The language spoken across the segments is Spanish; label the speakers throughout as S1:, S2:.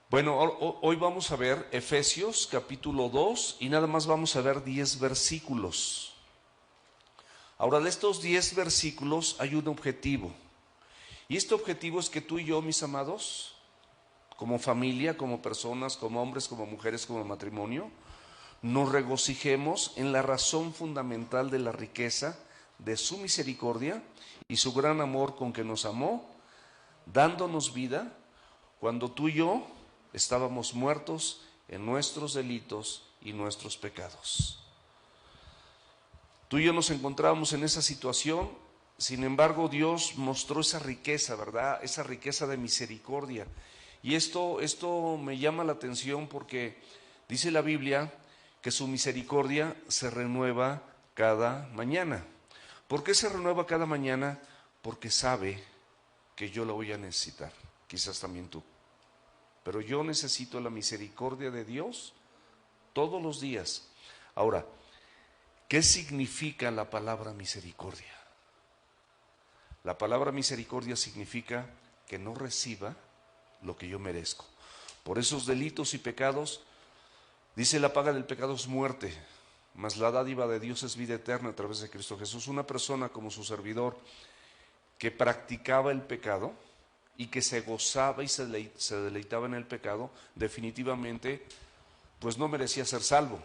S1: Bueno, hoy vamos a ver Efesios capítulo 2 y nada más vamos a ver 10 versículos. Ahora, de estos 10 versículos hay un objetivo. Y este objetivo es que tú y yo, mis amados, como familia, como personas, como hombres, como mujeres, como matrimonio, nos regocijemos en la razón fundamental de la riqueza de su misericordia y su gran amor con que nos amó, dándonos vida cuando tú y yo estábamos muertos en nuestros delitos y nuestros pecados. Tú y yo nos encontrábamos en esa situación, sin embargo Dios mostró esa riqueza, ¿verdad? Esa riqueza de misericordia. Y esto me llama la atención porque dice la Biblia que su misericordia se renueva cada mañana. ¿Por qué se renueva cada mañana? Porque sabe que yo la voy a necesitar, quizás también tú. Pero yo necesito la misericordia de Dios todos los días. Ahora, ¿qué significa la palabra misericordia? La palabra misericordia significa que no reciba lo que yo merezco. Por esos delitos y pecados, dice la paga del pecado es muerte, mas la dádiva de Dios es vida eterna a través de Cristo Jesús. Una persona como su servidor que practicaba el pecado y que se gozaba y se deleitaba en el pecado, definitivamente pues no merecía ser salvo.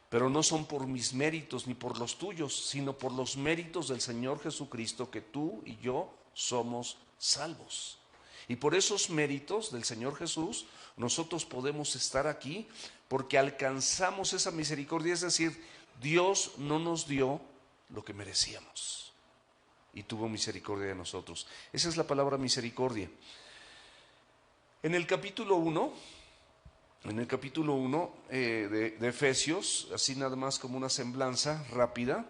S1: Pero no son por mis méritos ni por los tuyos, sino por los méritos del Señor Jesucristo que tú y yo somos salvos. Y por esos méritos del Señor Jesús nosotros podemos estar aquí porque alcanzamos esa misericordia, es decir, Dios no nos dio lo que merecíamos y tuvo misericordia de nosotros. Esa es la palabra misericordia. En el capítulo 1 de Efesios, así nada más como una semblanza rápida,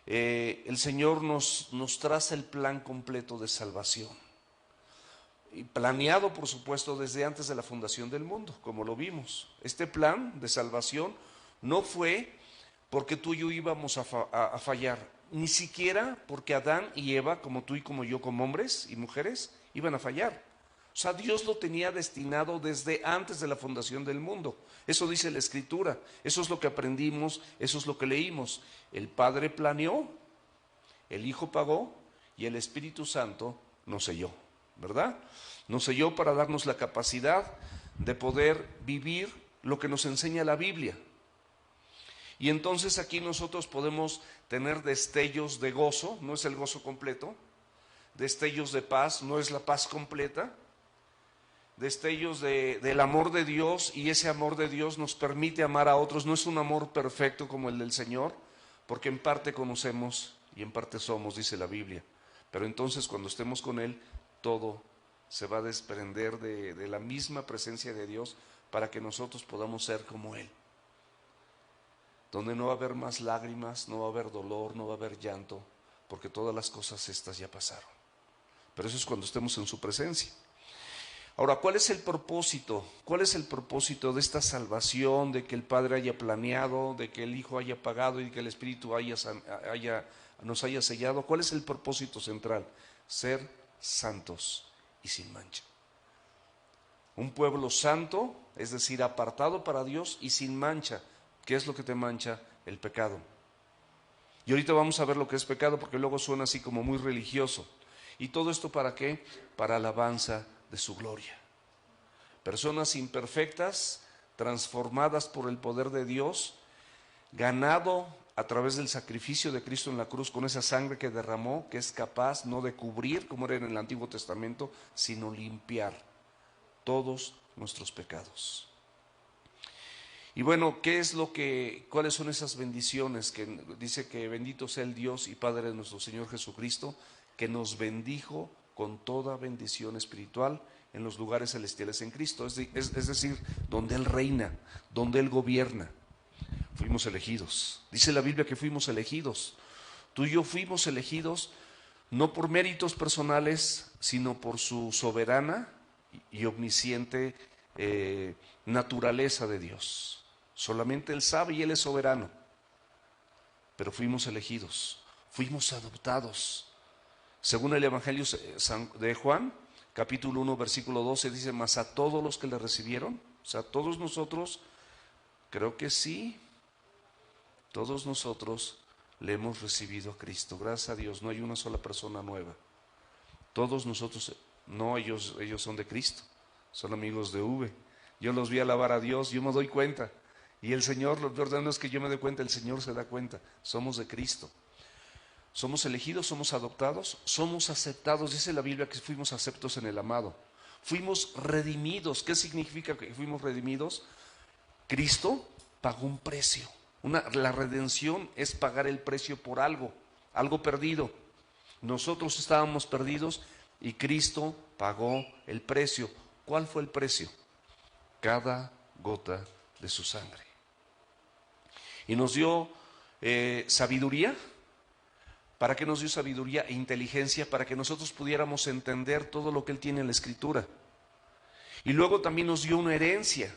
S1: el Señor nos traza el plan completo de salvación. Y planeado, por supuesto, desde antes de la fundación del mundo, como lo vimos. Este plan de salvación no fue porque tú y yo íbamos a fallar, ni siquiera porque Adán y Eva, como tú y como yo, como hombres y mujeres, iban a fallar. O sea, Dios lo tenía destinado desde antes de la fundación del mundo. Eso dice la Escritura, eso es lo que aprendimos, eso es lo que leímos. El Padre planeó, el Hijo pagó y el Espíritu Santo nos selló, ¿verdad? Nos selló para darnos la capacidad de poder vivir lo que nos enseña la Biblia. Y entonces aquí nosotros podemos tener destellos de gozo, no es el gozo completo, destellos de paz, no es la paz completa, destellos del amor de Dios, y ese amor de Dios nos permite amar a otros. No es un amor perfecto como el del Señor, porque en parte conocemos y en parte somos, dice la Biblia. Pero entonces cuando estemos con Él, todo se va a desprender de la misma presencia de Dios para que nosotros podamos ser como Él. Donde no va a haber más lágrimas, no va a haber dolor, no va a haber llanto, porque todas las cosas estas ya pasaron. Pero eso es cuando estemos en su presencia. Ahora, ¿cuál es el propósito? ¿Cuál es el propósito de esta salvación, de que el Padre haya planeado, de que el Hijo haya pagado y que el Espíritu nos haya sellado? ¿Cuál es el propósito central? Ser santos y sin mancha. Un pueblo santo, es decir, apartado para Dios y sin mancha. ¿Qué es lo que te mancha? El pecado. Y ahorita vamos a ver lo que es pecado, porque luego suena así como muy religioso. ¿Y todo esto para qué? Para alabanza de su gloria. Personas imperfectas, transformadas por el poder de Dios, ganado a través del sacrificio de Cristo en la cruz, con esa sangre que derramó, que es capaz no de cubrir, como era en el Antiguo Testamento, sino limpiar todos nuestros pecados. Y bueno, ¿cuáles son esas bendiciones? Que dice que bendito sea el Dios y Padre de nuestro Señor Jesucristo, que nos bendijo con toda bendición espiritual en los lugares celestiales en Cristo, es decir, donde Él reina, donde Él gobierna. Fuimos elegidos. Dice la Biblia que fuimos elegidos. Tú y yo fuimos elegidos no por méritos personales, sino por su soberana y omnisciente naturaleza de Dios. Solamente Él sabe y Él es soberano. Pero fuimos elegidos, fuimos adoptados. Según el Evangelio de Juan, capítulo 1, versículo 12, dice, mas a todos los que le recibieron, o sea, todos nosotros, creo que sí, todos nosotros le hemos recibido a Cristo. Gracias a Dios, no hay una sola persona nueva. Todos nosotros, no, ellos son de Cristo, son amigos de V. Yo los vi alabar a Dios, yo me doy cuenta. Y el Señor, lo peor no es que yo me dé cuenta, el Señor se da cuenta. Somos de Cristo. Somos elegidos, somos adoptados, somos aceptados. Dice la Biblia que fuimos aceptos en el amado. Fuimos redimidos. ¿Qué significa que fuimos redimidos? Cristo pagó un precio. La redención es pagar el precio por algo perdido. Nosotros estábamos perdidos y Cristo pagó el precio. ¿Cuál fue el precio? Cada gota de su sangre. Y nos dio sabiduría. ¿Para qué nos dio sabiduría e inteligencia? Para que nosotros pudiéramos entender todo lo que Él tiene en la Escritura. Y luego también nos dio una herencia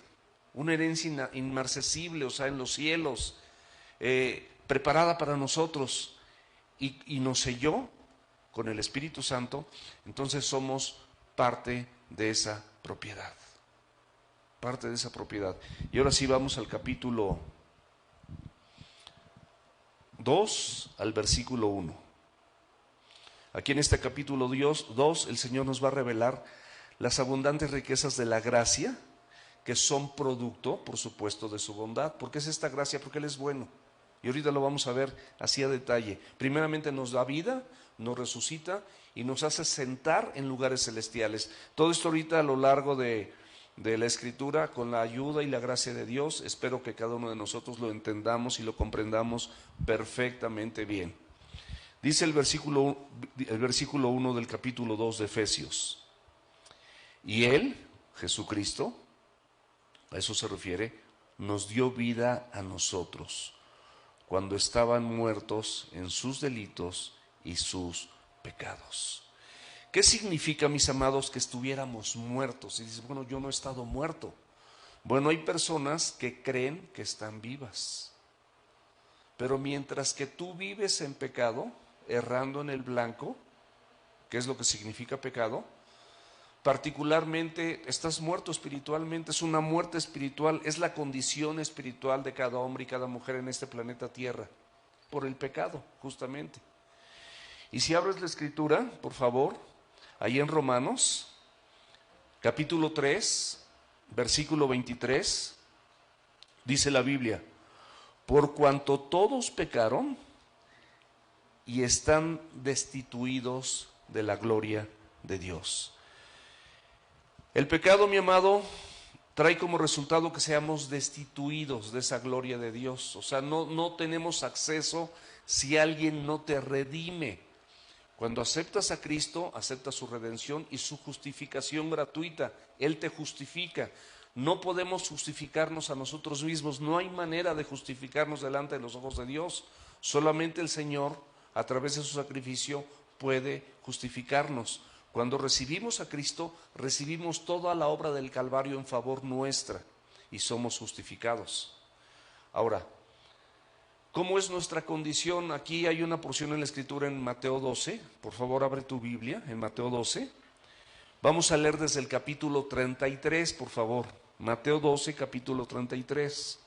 S1: inmarcesible, o sea, en los cielos, preparada para nosotros, y nos selló con el Espíritu Santo. Entonces somos parte de esa propiedad. Parte de esa propiedad. Y ahora sí vamos al capítulo 2, al versículo 1. Aquí en este capítulo 2, el Señor nos va a revelar las abundantes riquezas de la gracia, que son producto, por supuesto, de su bondad. ¿Por qué es esta gracia? Porque Él es bueno. Y ahorita lo vamos a ver así a detalle. Primeramente nos da vida, nos resucita y nos hace sentar en lugares celestiales. Todo esto ahorita a lo largo de la Escritura, con la ayuda y la gracia de Dios, espero que cada uno de nosotros lo entendamos y lo comprendamos perfectamente bien. Dice el versículo 1 del capítulo 2 de Efesios. Y Él, Jesucristo, a eso se refiere, nos dio vida a nosotros cuando estaban muertos en sus delitos y sus pecados. ¿Qué significa, mis amados, que estuviéramos muertos? Y dices, bueno, yo no he estado muerto. Bueno, hay personas que creen que están vivas. Pero mientras que tú vives en pecado, errando en el blanco, ¿qué es lo que significa pecado? Particularmente estás muerto espiritualmente, es una muerte espiritual, es la condición espiritual de cada hombre y cada mujer en este planeta Tierra, por el pecado, justamente. Y si abres la Escritura, por favor, ahí en Romanos, capítulo 3, versículo 23, dice la Biblia, por cuanto todos pecaron y están destituidos de la gloria de Dios. El pecado, mi amado, trae como resultado que seamos destituidos de esa gloria de Dios. O sea, no tenemos acceso si alguien no te redime. Cuando aceptas a Cristo, aceptas su redención y su justificación gratuita. Él te justifica. No podemos justificarnos a nosotros mismos. No hay manera de justificarnos delante de los ojos de Dios. Solamente el Señor, a través de su sacrificio, puede justificarnos. Cuando recibimos a Cristo, recibimos toda la obra del Calvario en favor nuestra y somos justificados. Ahora, ¿cómo es nuestra condición? Aquí hay una porción en la Escritura en Mateo 12. Por favor, abre tu Biblia en Mateo 12. Vamos a leer desde el capítulo 33, por favor. Mateo 12, capítulo 33.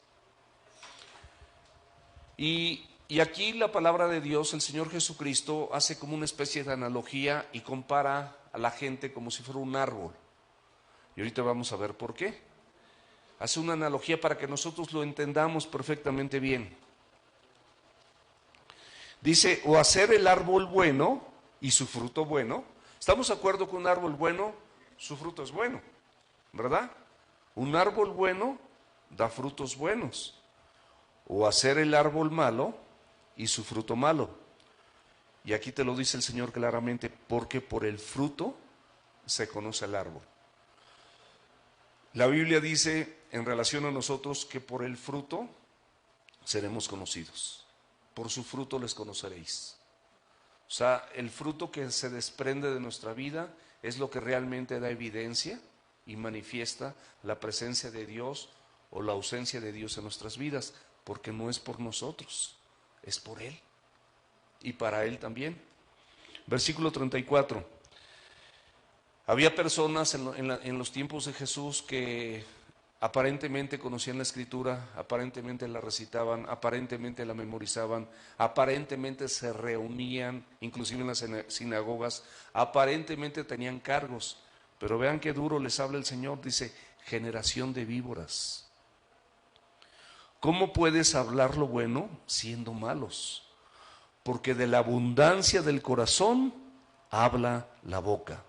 S1: Y aquí la palabra de Dios, el Señor Jesucristo, hace como una especie de analogía y compara a la gente como si fuera un árbol. Y ahorita vamos a ver por qué. Hace una analogía para que nosotros lo entendamos perfectamente bien. Dice, o hacer el árbol bueno y su fruto bueno. ¿Estamos de acuerdo que un árbol bueno, su fruto es bueno? ¿Verdad? Un árbol bueno da frutos buenos. O hacer el árbol malo y su fruto malo. Y aquí te lo dice el Señor claramente, porque por el fruto se conoce el árbol. La Biblia dice en relación a nosotros que por el fruto seremos conocidos. Por su fruto les conoceréis. O sea, el fruto que se desprende de nuestra vida es lo que realmente da evidencia y manifiesta la presencia de Dios o la ausencia de Dios en nuestras vidas, porque no es por nosotros, es por Él y para Él también. Versículo 34. Había personas en los tiempos de Jesús que aparentemente conocían la Escritura, aparentemente la recitaban, aparentemente la memorizaban, aparentemente se reunían, inclusive en las sinagogas, aparentemente tenían cargos. Pero vean qué duro les habla el Señor, dice, generación de víboras. ¿Cómo puedes hablar lo bueno siendo malos? Porque de la abundancia del corazón habla la boca.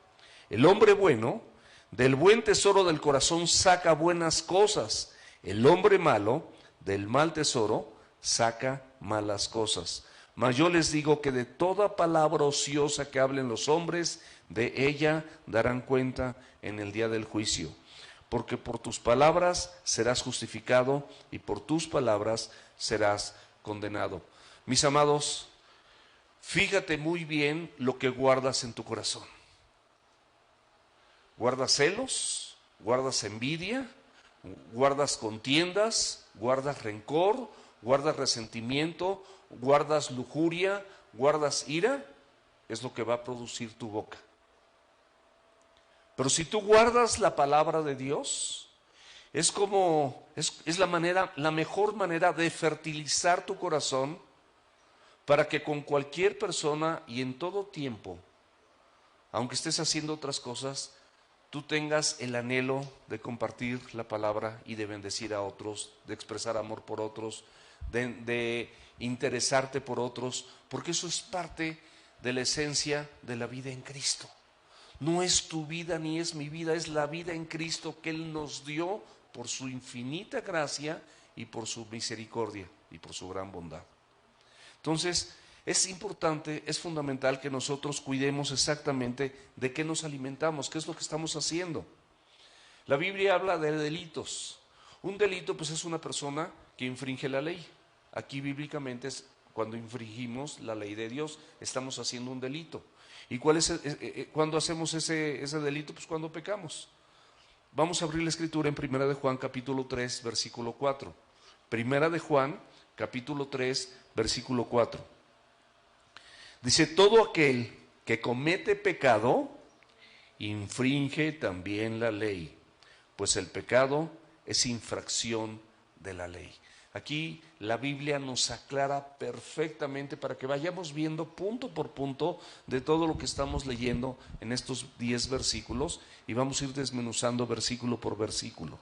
S1: El hombre bueno, del buen tesoro del corazón saca buenas cosas. El hombre malo, del mal tesoro, saca malas cosas. Mas yo les digo que de toda palabra ociosa que hablen los hombres, de ella darán cuenta en el día del juicio. Porque por tus palabras serás justificado y por tus palabras serás condenado. Mis amados, fíjate muy bien lo que guardas en tu corazón. ¿Guardas celos? ¿Guardas envidia? ¿Guardas contiendas? ¿Guardas rencor? ¿Guardas resentimiento? ¿Guardas lujuria? ¿Guardas ira? Es lo que va a producir tu boca. Pero si tú guardas la palabra de Dios, es la mejor manera de fertilizar tu corazón para que con cualquier persona y en todo tiempo, aunque estés haciendo otras cosas, tú tengas el anhelo de compartir la palabra y de bendecir a otros, de expresar amor por otros, de interesarte por otros, porque eso es parte de la esencia de la vida en Cristo. No es tu vida ni es mi vida, es la vida en Cristo que Él nos dio por su infinita gracia y por su misericordia y por su gran bondad. Entonces, es importante, es fundamental que nosotros cuidemos exactamente de qué nos alimentamos, qué es lo que estamos haciendo. La Biblia habla de delitos. Un delito pues es una persona que infringe la ley. Aquí bíblicamente es cuando infringimos la ley de Dios, estamos haciendo un delito. ¿Y cuándo hacemos ese delito? Pues cuando pecamos. Vamos a abrir la escritura en 1 de Juan capítulo 3 versículo 4. 1 de Juan capítulo 3 versículo 4. Dice, todo aquel que comete pecado, infringe también la ley, pues el pecado es infracción de la ley. Aquí la Biblia nos aclara perfectamente para que vayamos viendo punto por punto de todo lo que estamos leyendo en estos 10 versículos y vamos a ir desmenuzando versículo por versículo.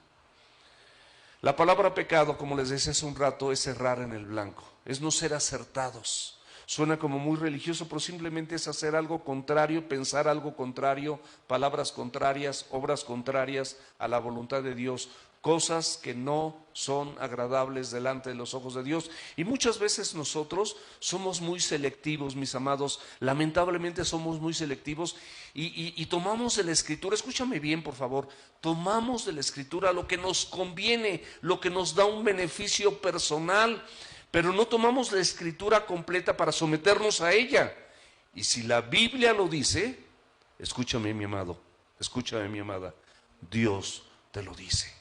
S1: La palabra pecado, como les decía hace un rato, es errar en el blanco, es no ser acertados. Suena como muy religioso, pero simplemente es hacer algo contrario, pensar algo contrario, palabras contrarias, obras contrarias a la voluntad de Dios, cosas que no son agradables delante de los ojos de Dios. Y muchas veces nosotros somos muy selectivos, mis amados, lamentablemente somos muy selectivos y tomamos de la Escritura, escúchame bien por favor, tomamos de la Escritura lo que nos conviene, lo que nos da un beneficio personal, pero no tomamos la Escritura completa para someternos a ella. Y si la Biblia lo dice, escúchame mi amado, escúchame mi amada, Dios te lo dice.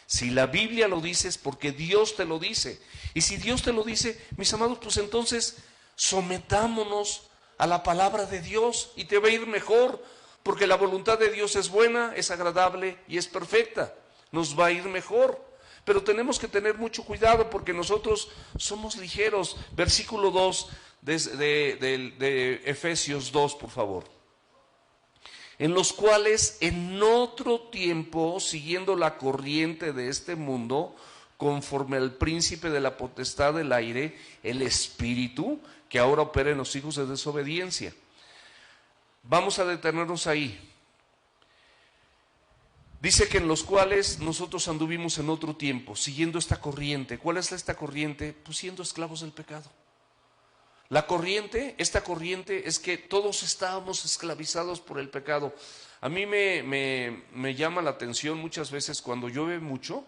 S1: Si la Biblia lo dice es porque Dios te lo dice. Y si Dios te lo dice, mis amados, pues entonces sometámonos a la palabra de Dios y te va a ir mejor, porque la voluntad de Dios es buena, es agradable y es perfecta. Nos va a ir mejor. Pero tenemos que tener mucho cuidado porque nosotros somos ligeros. Versículo 2 de Efesios 2, por favor. En los cuales en otro tiempo, siguiendo la corriente de este mundo, conforme al príncipe de la potestad del aire, el espíritu que ahora opera en los hijos de desobediencia. Vamos a detenernos ahí. Dice que en los cuales nosotros anduvimos en otro tiempo, siguiendo esta corriente. ¿Cuál es esta corriente? Pues siendo esclavos del pecado. Esta corriente es que todos estábamos esclavizados por el pecado. A mí me llama la atención muchas veces cuando llueve mucho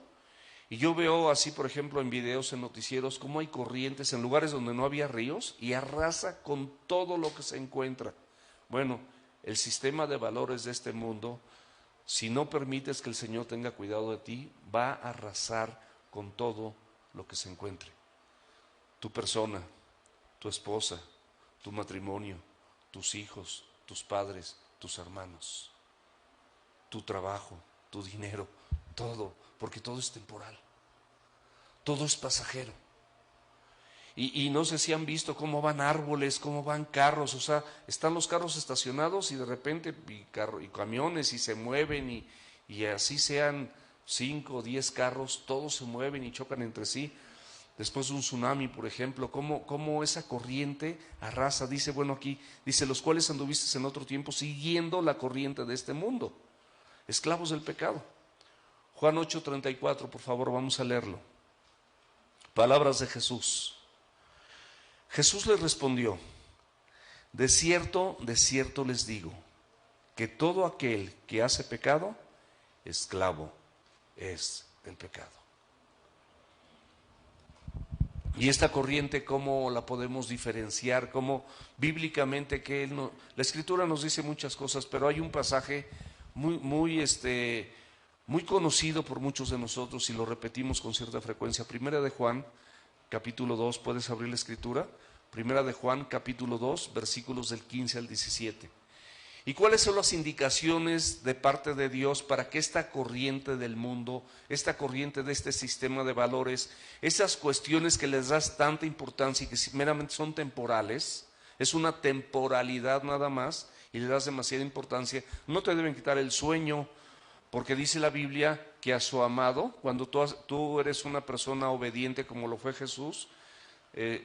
S1: y yo veo así, por ejemplo, en videos, en noticieros, cómo hay corrientes en lugares donde no había ríos y arrasa con todo lo que se encuentra. Bueno, el sistema de valores de este mundo, si no permites que el Señor tenga cuidado de ti, va a arrasar con todo lo que se encuentre. Tu persona, tu esposa, tu matrimonio, tus hijos, tus padres, tus hermanos. tu trabajo, tu dinero, todo, porque todo es temporal, todo es pasajero. Y no sé si han visto cómo van árboles, cómo van carros, o sea, están los carros estacionados y de repente y camiones y se mueven y así sean 5 o 10 carros, todos se mueven y chocan entre sí. Después de un tsunami, por ejemplo, cómo esa corriente arrasa, dice, bueno aquí, dice, los cuales anduviste en otro tiempo siguiendo la corriente de este mundo, esclavos del pecado. Juan 8:34, por favor, vamos a leerlo. Palabras de Jesús. Jesús les respondió, de cierto les digo, que todo aquel que hace pecado, esclavo es del pecado. Y esta corriente, ¿cómo la podemos diferenciar? ¿Cómo bíblicamente la Escritura nos dice muchas cosas, pero hay un pasaje muy conocido por muchos de nosotros y lo repetimos con cierta frecuencia. Primera de Juan, capítulo 2, ¿puedes abrir la Escritura? Primera de Juan, capítulo 2, versículos del 15 al 17. ¿Y cuáles son las indicaciones de parte de Dios para que esta corriente del mundo, esta corriente de este sistema de valores, esas cuestiones que les das tanta importancia y que meramente son temporales, es una temporalidad nada más y le das demasiada importancia, no te deben quitar el sueño, porque dice la Biblia que a su amado, cuando tú eres una persona obediente como lo fue Jesús,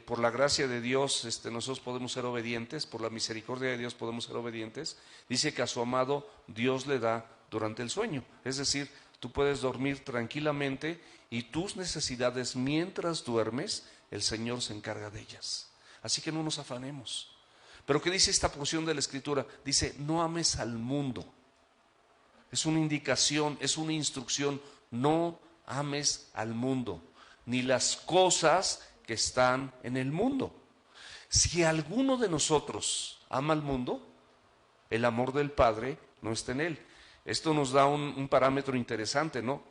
S1: por la gracia de Dios nosotros podemos ser obedientes, por la misericordia de Dios podemos ser obedientes. Dice que a su amado Dios le da durante el sueño, es decir, tú puedes dormir tranquilamente y tus necesidades mientras duermes, el Señor se encarga de ellas. Así que no nos afanemos. Pero ¿qué dice esta porción de la Escritura? Dice, no ames al mundo. Es una indicación, es una instrucción, no ames al mundo, ni las cosas que están en el mundo. Si alguno de nosotros ama al mundo, el amor del Padre no está en él. Esto nos da un parámetro interesante, ¿no?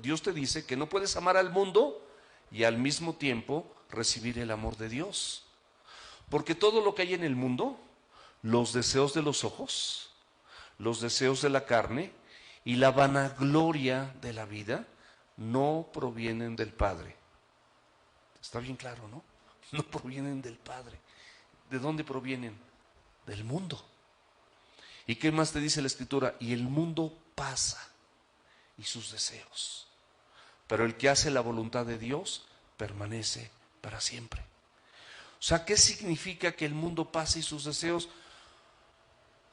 S1: Dios te dice que no puedes amar al mundo y al mismo tiempo recibir el amor de Dios. Porque todo lo que hay en el mundo, los deseos de los ojos, los deseos de la carne y la vanagloria de la vida, no provienen del Padre. Está bien claro, ¿no? No provienen del Padre. ¿De dónde provienen? Del mundo. ¿Y qué más te dice la Escritura? Y el mundo pasa y sus deseos. Pero el que hace la voluntad de Dios permanece para siempre. O sea, ¿qué significa que el mundo pase y sus deseos?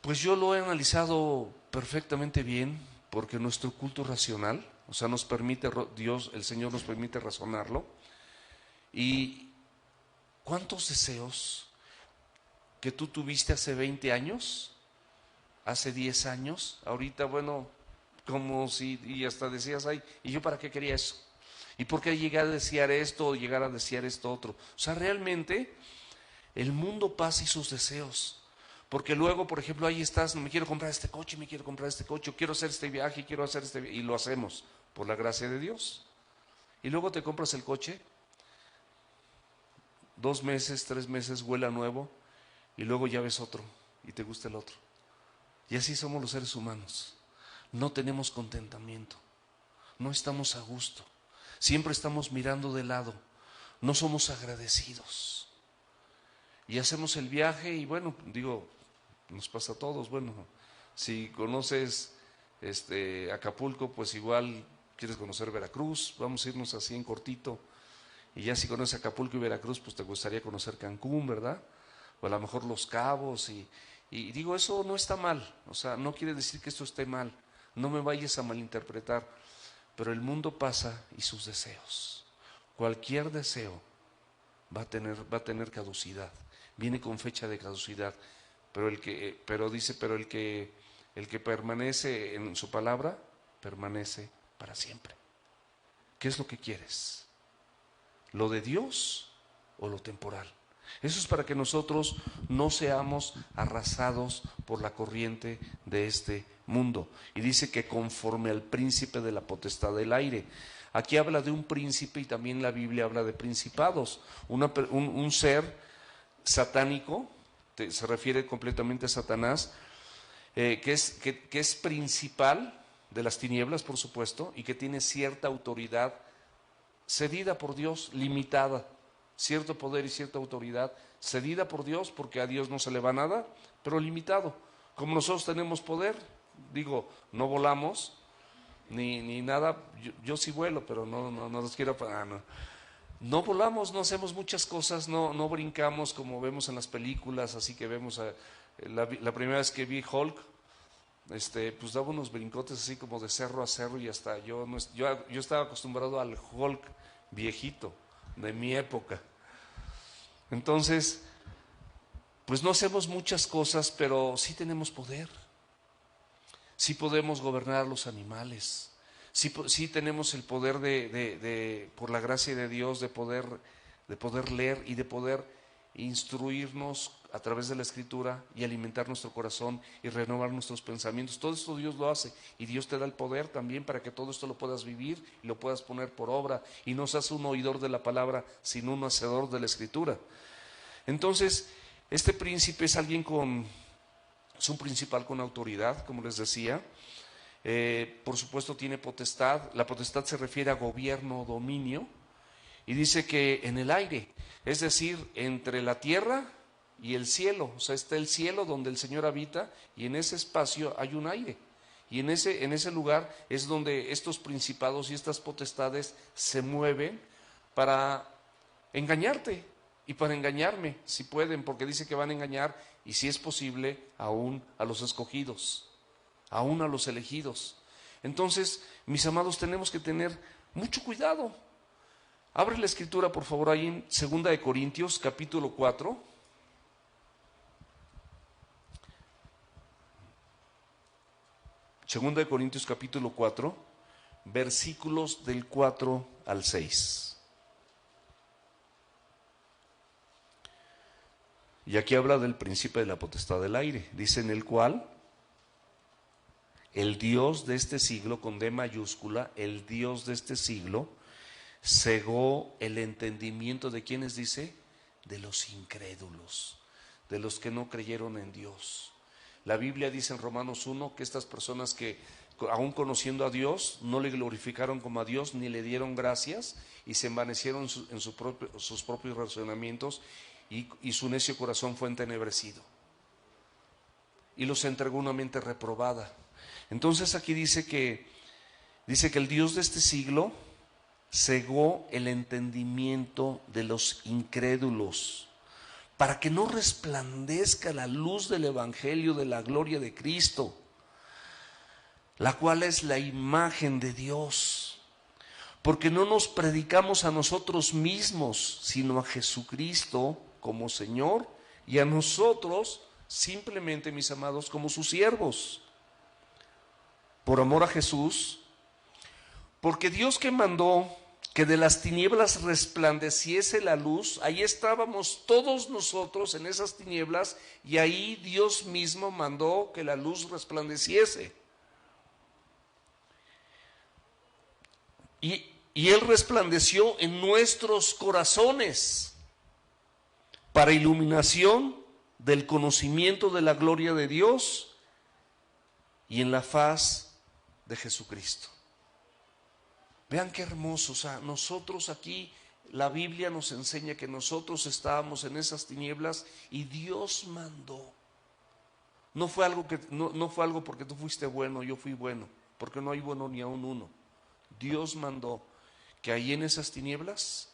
S1: Pues yo lo he analizado perfectamente bien, porque nuestro culto racional, o sea, nos permite, Dios, el Señor nos permite razonarlo. ¿Y cuántos deseos que tú tuviste hace 20 años, hace 10 años, ahorita, bueno, como si, y hasta decías, ay, ¿y yo para qué quería eso? ¿Y por qué llegar a desear esto o llegar a desear esto otro? O sea, realmente el mundo pasa y sus deseos. Porque luego, por ejemplo, ahí estás, me quiero comprar este coche, quiero hacer este viaje, y lo hacemos por la gracia de Dios. Y luego te compras el coche, 2 meses, 3 meses, huele a nuevo, y luego ya ves otro, y te gusta el otro. Y así somos los seres humanos. No tenemos contentamiento, no estamos a gusto, siempre estamos mirando de lado, no somos agradecidos. Y hacemos el viaje y bueno, digo, nos pasa a todos, bueno, si conoces Acapulco, pues igual quieres conocer Veracruz, vamos a irnos así en cortito. Y ya si conoces Acapulco y Veracruz, pues te gustaría conocer Cancún, ¿verdad? O a lo mejor Los Cabos. Y digo, eso no está mal. O sea, no quiere decir que esto esté mal. No me vayas a malinterpretar. Pero el mundo pasa y sus deseos. Cualquier deseo va a tener caducidad. Viene con fecha de caducidad. Pero el que permanece en su palabra, permanece para siempre. ¿Qué es lo que quieres? ¿Lo de Dios o lo temporal? Eso es para que nosotros no seamos arrasados por la corriente de este mundo. Y dice que conforme al príncipe de la potestad del aire. Aquí habla de un príncipe y también la Biblia habla de principados. Un ser satánico, se refiere completamente a Satanás, que es principal de las tinieblas, por supuesto, y que tiene cierta autoridad cedida por Dios, limitada, cierto poder y cierta autoridad cedida por Dios, porque a Dios no se le va nada, pero limitado. Como nosotros tenemos poder, digo, no volamos ni nada, yo sí vuelo, pero no los quiero para... No volamos, no hacemos muchas cosas, no brincamos como vemos en las películas, así que vemos la primera vez que vi Hulk, pues daba unos brincotes así como de cerro a cerro y hasta yo estaba acostumbrado al Hulk viejito de mi época. Entonces, pues no hacemos muchas cosas, pero sí tenemos poder. Sí podemos gobernar los animales. Sí tenemos el poder por la gracia de Dios, de poder leer y de poder instruirnos a través de la Escritura y alimentar nuestro corazón y renovar nuestros pensamientos. Todo esto Dios lo hace y Dios te da el poder también para que todo esto lo puedas vivir y lo puedas poner por obra y no seas un oidor de la palabra, sino un hacedor de la Escritura. Entonces, este príncipe es es un principal con autoridad, como les decía. Por supuesto tiene potestad. La potestad se refiere a gobierno o dominio. Y dice que en el aire, es decir, entre la tierra y el cielo. O sea, está el cielo donde el Señor habita y en ese espacio hay un aire. Y en ese lugar es donde estos principados y estas potestades se mueven para engañarte y para engañarme, si pueden, porque dice que van a engañar, y si es posible, aún a los escogidos, aún a los elegidos. Entonces, mis amados, tenemos que tener mucho cuidado. Abre la escritura, por favor, ahí en 2 de Corintios, capítulo 4. Segunda de Corintios, capítulo 4, versículos del 4 al 6. Y aquí habla del príncipe de la potestad del aire. Dice: en el cual el Dios de este siglo, con D mayúscula, el Dios de este siglo, cegó el entendimiento de quienes, dice, de los incrédulos, de los que no creyeron en Dios. La Biblia dice en Romanos 1 que estas personas que, aún conociendo a Dios, no le glorificaron como a Dios ni le dieron gracias y se envanecieron en sus propios razonamientos, y su necio corazón fue entenebrecido y los entregó una mente reprobada. Entonces aquí dice que el Dios de este siglo cegó el entendimiento de los incrédulos para que no resplandezca la luz del evangelio de la gloria de Cristo, la cual es la imagen de Dios. Porque no nos predicamos a nosotros mismos, sino a Jesucristo como Señor, y a nosotros simplemente, mis amados, como sus siervos, por amor a Jesús. Porque Dios, que mandó que de las tinieblas resplandeciese la luz, ahí estábamos todos nosotros en esas tinieblas, y ahí Dios mismo mandó que la luz resplandeciese. Y Él resplandeció en nuestros corazones para iluminación del conocimiento de la gloria de Dios y en la faz de Jesucristo. Vean qué hermoso. O sea, nosotros aquí, la Biblia nos enseña que nosotros estábamos en esas tinieblas y Dios mandó. No fue algo porque tú fuiste bueno, yo fui bueno, porque no hay bueno ni aun uno. Dios mandó que ahí en esas tinieblas,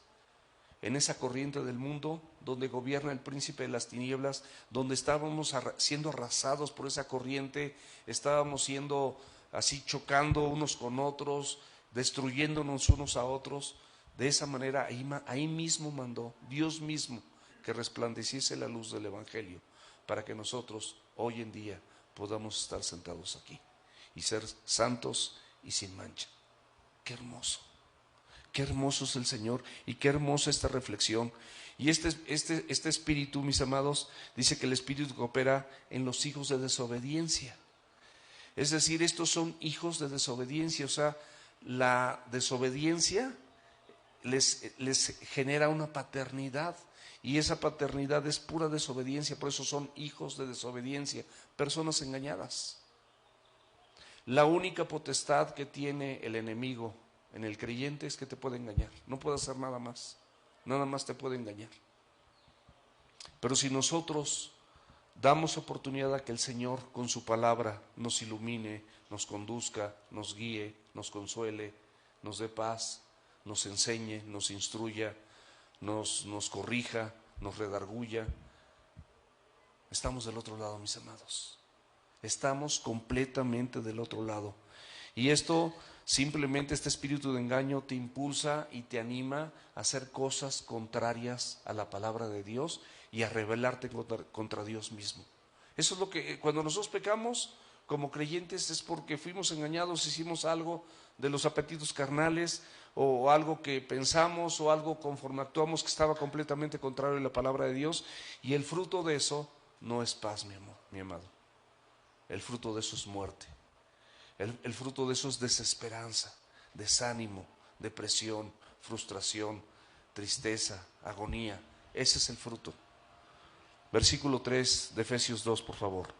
S1: en esa corriente del mundo donde gobierna el príncipe de las tinieblas, donde estábamos siendo arrasados por esa corriente, estábamos siendo así, chocando unos con otros, destruyéndonos unos a otros, de esa manera ahí mismo mandó Dios mismo que resplandeciese la luz del evangelio, para que nosotros hoy en día podamos estar sentados aquí y ser santos y sin mancha. Qué hermoso. Qué hermoso es el Señor y qué hermosa esta reflexión. Y este espíritu, mis amados, dice que el espíritu que opera en los hijos de desobediencia. Es decir, estos son hijos de desobediencia. O sea, la desobediencia les genera una paternidad. Y esa paternidad es pura desobediencia, por eso son hijos de desobediencia, personas engañadas. La única potestad que tiene el enemigo en el creyente es que te puede engañar, no puede hacer nada más te puede engañar. Pero si nosotros damos oportunidad a que el Señor con su palabra nos ilumine, nos conduzca, nos guíe, nos consuele, nos dé paz, nos enseñe, nos instruya, nos corrija, nos redarguya, estamos del otro lado, mis amados. Estamos completamente del otro lado. Y esto, simplemente este espíritu de engaño te impulsa y te anima a hacer cosas contrarias a la palabra de Dios y a rebelarte contra Dios mismo. Eso es lo que, cuando nosotros pecamos como creyentes, es porque fuimos engañados, hicimos algo de los apetitos carnales, o algo que pensamos, o algo conforme actuamos que estaba completamente contrario a la palabra de Dios, y el fruto de eso no es paz, mi amado. El fruto de eso es muerte. El fruto de eso es desesperanza, desánimo, depresión, frustración, tristeza, agonía. Ese es el fruto. Versículo 3 de Efesios 2, por favor.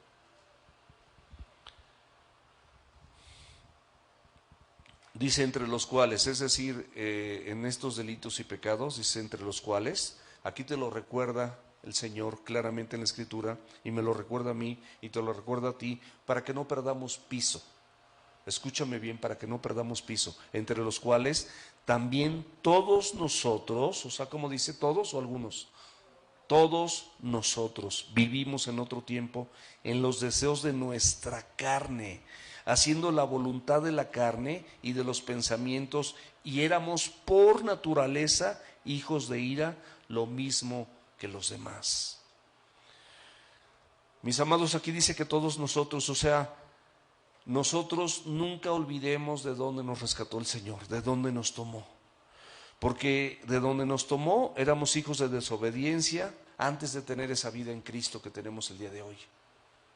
S1: Dice entre los cuales, es decir, en estos delitos y pecados, dice entre los cuales, aquí te lo recuerda el Señor claramente en la Escritura, y me lo recuerda a mí y te lo recuerda a ti, para que no perdamos piso. Escúchame bien, para que no perdamos piso, entre los cuales también todos nosotros, o sea, como dice todos o algunos, todos nosotros vivimos en otro tiempo en los deseos de nuestra carne, haciendo la voluntad de la carne y de los pensamientos, y éramos por naturaleza hijos de ira, lo mismo que los demás. Mis amados, aquí dice que todos nosotros, o sea, nosotros nunca olvidemos de dónde nos rescató el Señor, de dónde nos tomó. Porque de donde nos tomó éramos hijos de desobediencia antes de tener esa vida en Cristo que tenemos el día de hoy.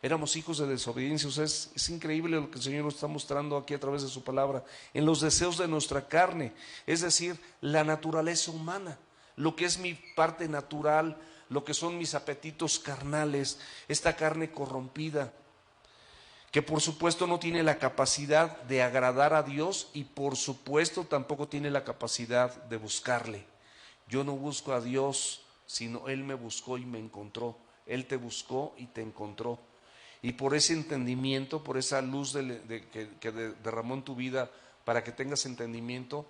S1: Éramos hijos de desobediencia, o sea, es increíble lo que el Señor nos está mostrando aquí a través de su palabra, en los deseos de nuestra carne, es decir, la naturaleza humana, lo que es mi parte natural, lo que son mis apetitos carnales, esta carne corrompida, que por supuesto no tiene la capacidad de agradar a Dios y por supuesto tampoco tiene la capacidad de buscarle. Yo no busco a Dios, sino Él me buscó y me encontró. Él te buscó y te encontró. Y por ese entendimiento, por esa luz que derramó en tu vida para que tengas entendimiento,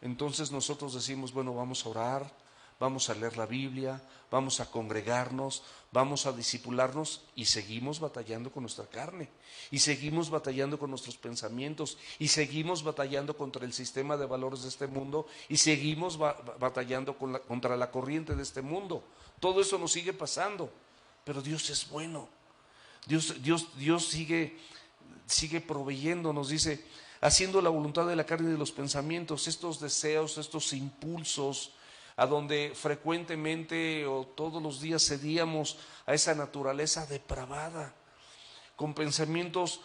S1: entonces nosotros decimos, bueno, vamos a orar, vamos a leer la Biblia, vamos a congregarnos, vamos a discipularnos, y seguimos batallando con nuestra carne, y seguimos batallando con nuestros pensamientos, y seguimos batallando contra el sistema de valores de este mundo, y seguimos batallando contra la corriente de este mundo. Todo eso nos sigue pasando, pero Dios es bueno. Dios sigue proveyendo, nos dice, haciendo la voluntad de la carne y de los pensamientos, estos deseos, estos impulsos, a donde frecuentemente o todos los días cedíamos a esa naturaleza depravada, con pensamientos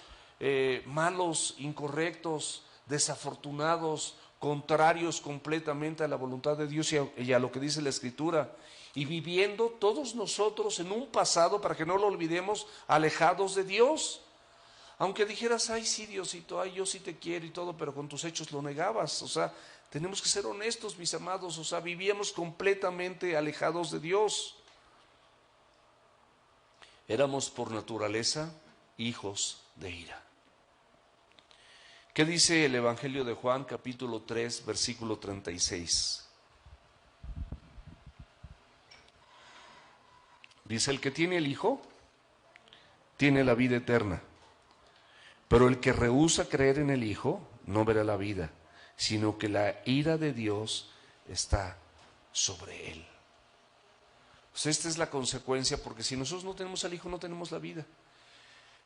S1: malos, incorrectos, desafortunados, contrarios completamente a la voluntad de Dios y a lo que dice la Escritura, y viviendo todos nosotros en un pasado, para que no lo olvidemos, alejados de Dios. Aunque dijeras, ay sí Diosito, ay yo sí te quiero y todo, pero con tus hechos lo negabas. O sea, tenemos que ser honestos, mis amados, o sea, vivíamos completamente alejados de Dios. Éramos por naturaleza hijos de ira. ¿Qué dice el Evangelio de Juan, capítulo 3, versículo 36? Dice, el que tiene el Hijo, tiene la vida eterna. Pero el que rehúsa creer en el Hijo, no verá la vida, sino que la ira de Dios está sobre él. Pues esta es la consecuencia, porque si nosotros no tenemos al Hijo, no tenemos la vida.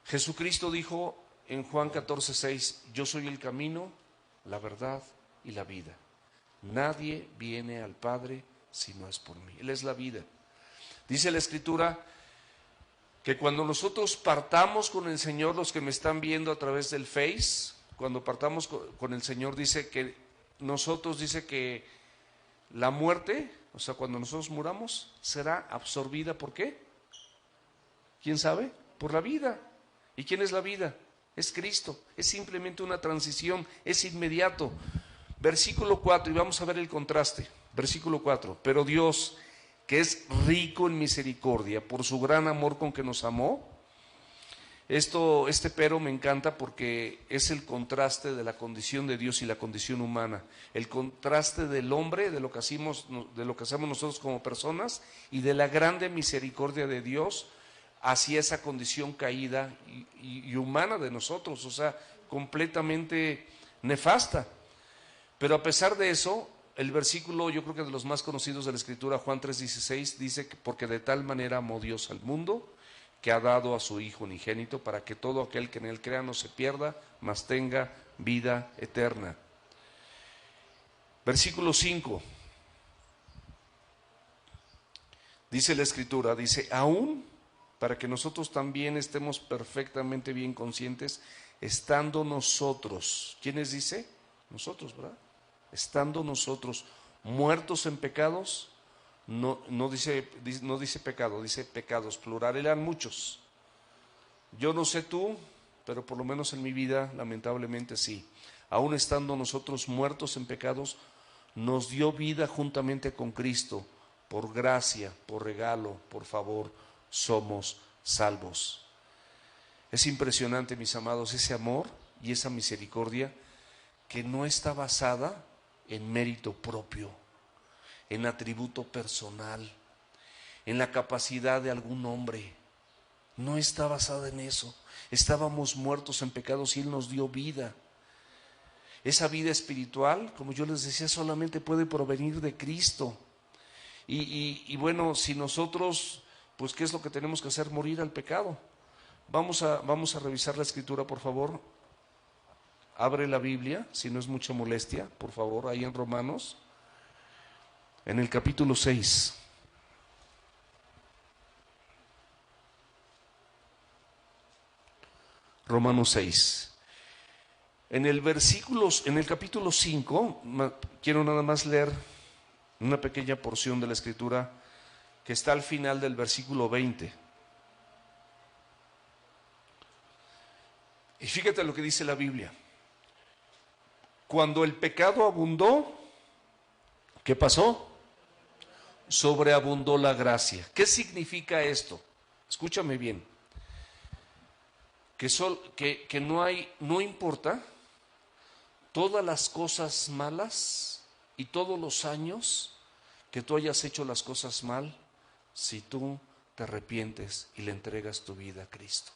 S1: Jesucristo dijo en Juan 14:6, yo soy el camino, la verdad y la vida. Nadie viene al Padre si no es por mí. Él es la vida. Dice la Escritura que cuando nosotros partamos con el Señor, los que me están viendo a través del Face, cuando partamos con el Señor, dice que nosotros, dice que la muerte, O sea, cuando nosotros muramos, será absorbida ¿por qué? ¿Quién sabe? Por la vida. ¿Y quién es la vida? Es Cristo. Es simplemente una transición, es inmediato. Versículo 4, y vamos a ver el contraste. Versículo 4, pero Dios, que es rico en misericordia, por su gran amor con que nos amó. Este pero me encanta porque es el contraste de la condición de Dios y la condición humana, el contraste del hombre, de lo que hacemos nosotros como personas, y de la grande misericordia de Dios hacia esa condición caída y humana de nosotros, o sea, completamente nefasta. Pero a pesar de eso, el versículo, yo creo que de los más conocidos de la Escritura, Juan 3:16, dice que porque de tal manera amó Dios al mundo, que ha dado a su Hijo unigénito, para que todo aquel que en él crea no se pierda, mas tenga vida eterna. Versículo 5, dice la Escritura, dice, aún para que nosotros también estemos perfectamente bien conscientes, estando nosotros, ¿quiénes dice? Nosotros, ¿verdad? Estando nosotros muertos en pecados, no dice pecado, dice pecados, plural, eran muchos. Yo no sé tú, pero por lo menos en mi vida, lamentablemente sí. Aún estando nosotros muertos en pecados, nos dio vida juntamente con Cristo, por gracia, por regalo, por favor, somos salvos. Es impresionante, mis amados, ese amor y esa misericordia que no está basada en mérito propio, en atributo personal, en la capacidad de algún hombre. No está basada en eso. Estábamos muertos en pecados y Él nos dio vida. Esa vida espiritual, como yo les decía, solamente puede provenir de Cristo. Y bueno, si nosotros, pues ¿qué es lo que tenemos que hacer? Morir al pecado. Vamos a revisar la Escritura, por favor. Abre la Biblia, si no es mucha molestia, por favor, ahí en Romanos, en el capítulo 6. Romanos 6. En el capítulo 5, quiero nada más leer una pequeña porción de la Escritura que está al final del versículo 20. Y fíjate lo que dice la Biblia. Cuando el pecado abundó, ¿qué pasó? Sobreabundó la gracia. ¿Qué significa esto? Escúchame bien. Que no importa todas las cosas malas y todos los años que tú hayas hecho las cosas mal, si tú te arrepientes y le entregas tu vida a Cristo.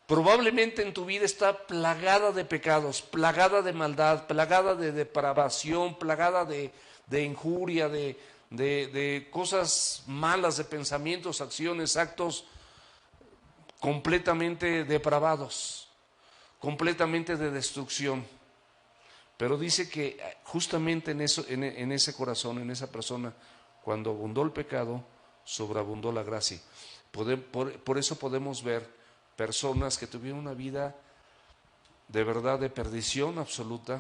S1: Probablemente en tu vida está plagada de pecados, plagada de maldad, plagada de depravación, plagada de injuria, de cosas malas, de pensamientos, acciones, actos completamente depravados, completamente de destrucción. Pero dice que justamente en ese corazón, en esa persona, cuando abundó el pecado, sobreabundó la gracia. Por eso podemos ver personas que tuvieron una vida de verdad de perdición absoluta.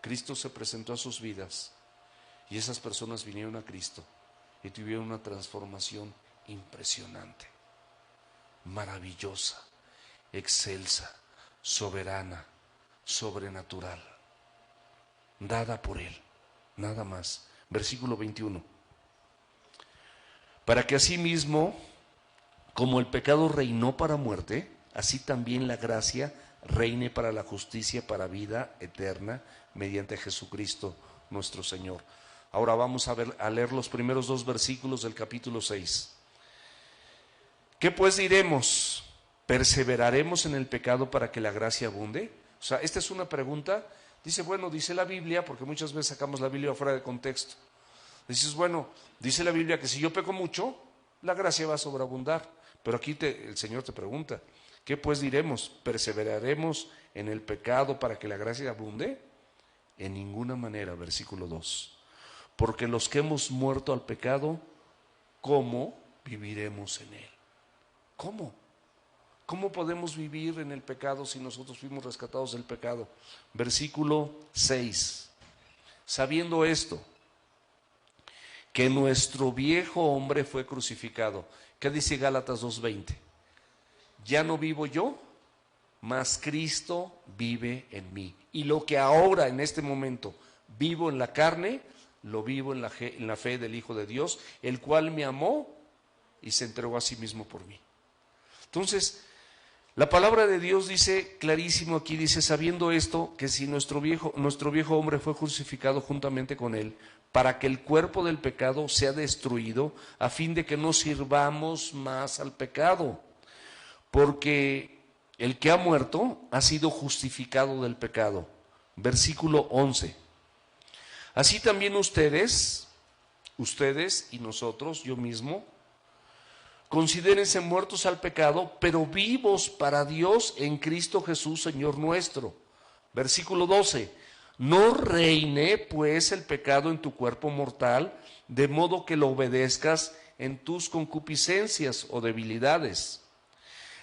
S1: Cristo se presentó a sus vidas y esas personas vinieron a Cristo y tuvieron una transformación impresionante, maravillosa, excelsa, soberana, sobrenatural, dada por Él, nada más. Versículo 21. Para que asimismo, como el pecado reinó para muerte, así también la gracia reine para la justicia, para vida eterna, mediante Jesucristo nuestro Señor. Ahora vamos a leer los primeros 2 versículos del capítulo 6. ¿Qué pues diremos? ¿Perseveraremos en el pecado para que la gracia abunde? O sea, esta es una pregunta. Dice la Biblia, porque muchas veces sacamos la Biblia fuera de contexto. Dices, dice la Biblia que si yo peco mucho, la gracia va a sobreabundar. Pero aquí el Señor te pregunta, ¿qué pues diremos? ¿Perseveraremos en el pecado para que la gracia abunde? En ninguna manera, versículo 2. Porque los que hemos muerto al pecado, ¿cómo viviremos en él? ¿Cómo? ¿Cómo podemos vivir en el pecado si nosotros fuimos rescatados del pecado? Versículo 6. Sabiendo esto, que nuestro viejo hombre fue crucificado. ¿Qué dice Gálatas 2:20? Ya no vivo yo, mas Cristo vive en mí. Y lo que ahora, en este momento, vivo en la carne, lo vivo en la fe del Hijo de Dios, el cual me amó y se entregó a sí mismo por mí. Entonces, la palabra de Dios dice clarísimo aquí, dice, sabiendo esto, que si nuestro viejo hombre fue crucificado juntamente con él, para que el cuerpo del pecado sea destruido, a fin de que no sirvamos más al pecado. Porque el que ha muerto ha sido justificado del pecado. Versículo 11. Así también ustedes y nosotros, yo mismo, considérense muertos al pecado, pero vivos para Dios en Cristo Jesús, Señor nuestro. Versículo 12. No reine pues el pecado en tu cuerpo mortal, de modo que lo obedezcas en tus concupiscencias o debilidades.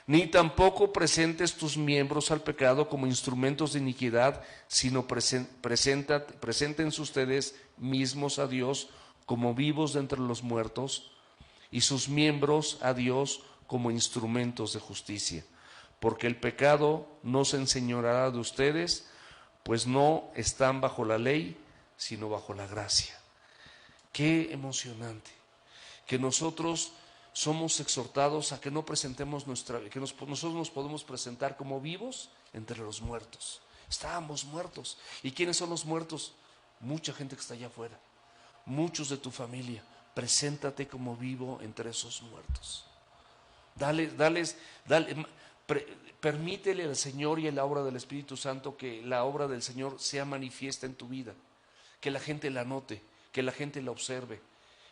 S1: Ni tampoco presentes tus miembros al pecado como instrumentos de iniquidad, sino preséntense ustedes mismos a Dios como vivos de entre los muertos, y sus miembros a Dios como instrumentos de justicia. Porque el pecado no se enseñoreará de ustedes, pues no están bajo la ley, sino bajo la gracia. Qué emocionante que nosotros somos exhortados a que no presentemos nosotros nos podemos presentar como vivos entre los muertos. Estábamos muertos. ¿Y quiénes son los muertos? Mucha gente que está allá afuera, muchos de tu familia. Preséntate como vivo entre esos muertos. Permítele al Señor y a la obra del Espíritu Santo que la obra del Señor sea manifiesta en tu vida, que la gente la note, que la gente la observe,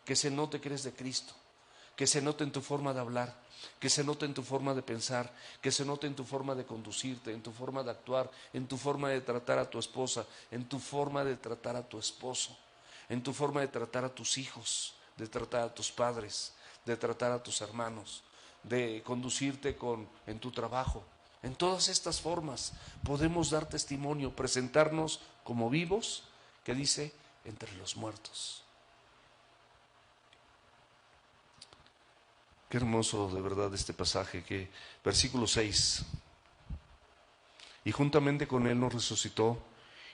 S1: que se note que eres de Cristo, que se note en tu forma de hablar, que se note en tu forma de pensar, que se note en tu forma de conducirte, en tu forma de actuar, en tu forma de tratar a tu esposa, en tu forma de tratar a tu esposo, en tu forma de tratar a tus hijos, de tratar a tus padres, de tratar a tus hermanos, de conducirte en tu trabajo. En todas estas formas podemos dar testimonio, presentarnos como vivos, que dice, entre los muertos. Qué hermoso de verdad este pasaje, que versículo 6. Y juntamente con él nos resucitó